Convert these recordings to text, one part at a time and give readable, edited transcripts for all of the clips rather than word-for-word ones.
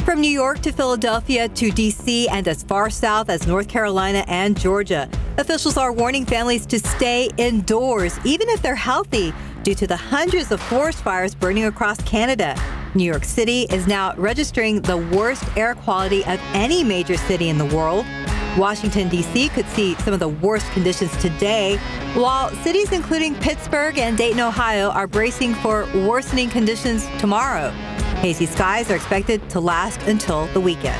From New York to Philadelphia to D.C. and as far south as North Carolina and Georgia, officials are warning families to stay indoors, even if they're healthy, due to the hundreds of forest fires burning across Canada. New York City is now registering the worst air quality of any major city in the world. Washington, D.C. could see some of the worst conditions today, while cities including Pittsburgh and Dayton, Ohio, are bracing for worsening conditions tomorrow. Hazy skies are expected to last until the weekend.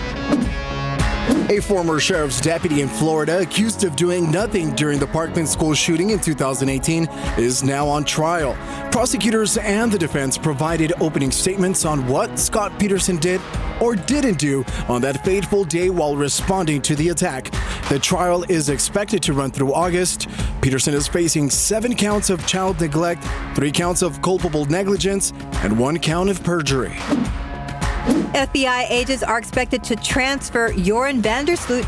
A former sheriff's deputy in Florida accused of doing nothing during the Parkland school shooting in 2018 is now on trial. Prosecutors and the defense provided opening statements on what Scott Peterson did or didn't do on that fateful day while responding to the attack. The trial is expected to run through August. Peterson is facing 7 counts of child neglect, 3 counts of culpable negligence, and 1 count of perjury. FBI agents are expected to transfer JORAN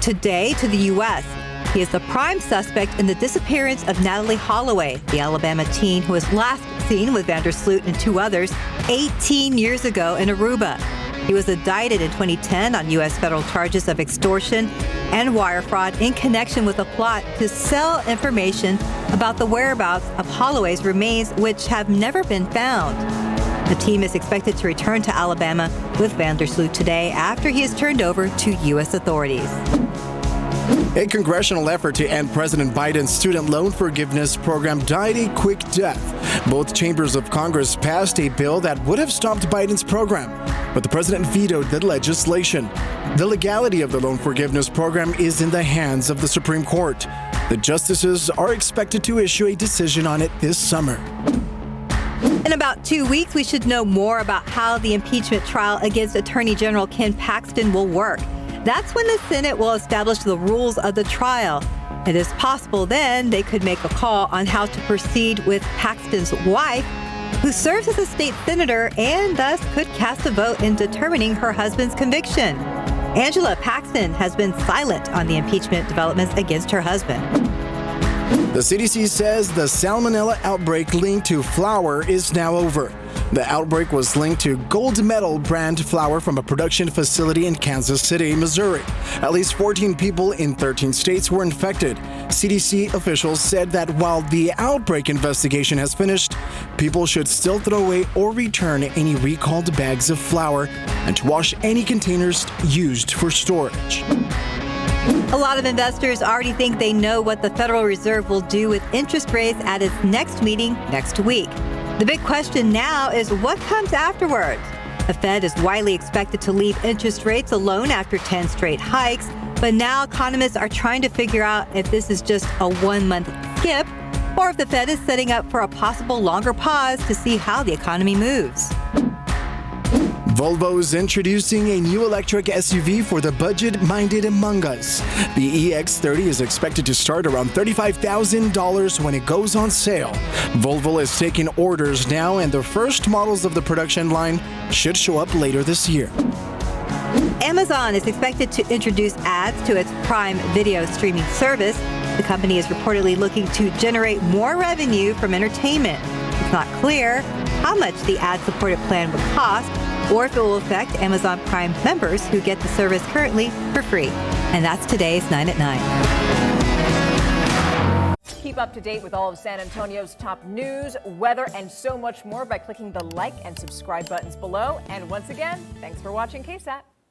today to the U.S. He is the prime suspect in the disappearance of Natalie Holloway, the Alabama teen who was last seen with Vandersloot and 2 others 18 years ago in Aruba. He was indicted in 2010 on U.S. federal charges of extortion and wire fraud in connection with a plot to sell information about the whereabouts of Holloway's remains, which have never been found. The team is expected to return to Alabama with Vandersloot today after he is turned over to U.S. authorities. A congressional effort to end President Biden's student loan forgiveness program died a quick death. Both chambers of Congress passed a bill that would have stopped Biden's program, but the president vetoed the legislation. The legality of the loan forgiveness program is in the hands of the Supreme Court. The justices are expected to issue a decision on it this summer. In about 2 weeks, we should know more about how the impeachment trial against Attorney General Ken Paxton will work. That's when the Senate will establish the rules of the trial. It is possible then they could make a call on how to proceed with Paxton's wife, who serves as a state senator and thus could cast a vote in determining her husband's conviction. Angela Paxton has been silent on the impeachment developments against her husband. The CDC says the salmonella outbreak linked to flour is now over. The outbreak was linked to Gold Medal brand flour from a production facility in Kansas City, Missouri. At least 14 people in 13 states were infected. CDC officials said that while the outbreak investigation has finished, people should still throw away or return any recalled bags of flour and to wash any containers used for storage. A lot of investors already think they know what the Federal Reserve will do with interest rates at its next meeting next week. The big question now is what comes afterwards. The Fed is widely expected to leave interest rates alone after 10 straight hikes, but now economists are trying to figure out if this is just a 1-month skip or if the Fed is setting up for a possible longer pause to see how the economy moves. VOLVO is introducing a new electric SUV for the budget-minded among us. The EX30 is expected to start around $35,000 when it goes on sale. VOLVO is taking orders now, and the first models of the production line should show up later this year. Amazon is expected to introduce ads to its Prime Video streaming service. The company is reportedly looking to generate more revenue from entertainment. It's not clear how much the ad-supported plan would cost, or if it will affect Amazon Prime members who get the service currently for free. And that's today's 9 at 9. Keep up to date with all of San Antonio's top news, weather, and so much more by clicking the like and subscribe buttons below. And once again, thanks for watching KSAT.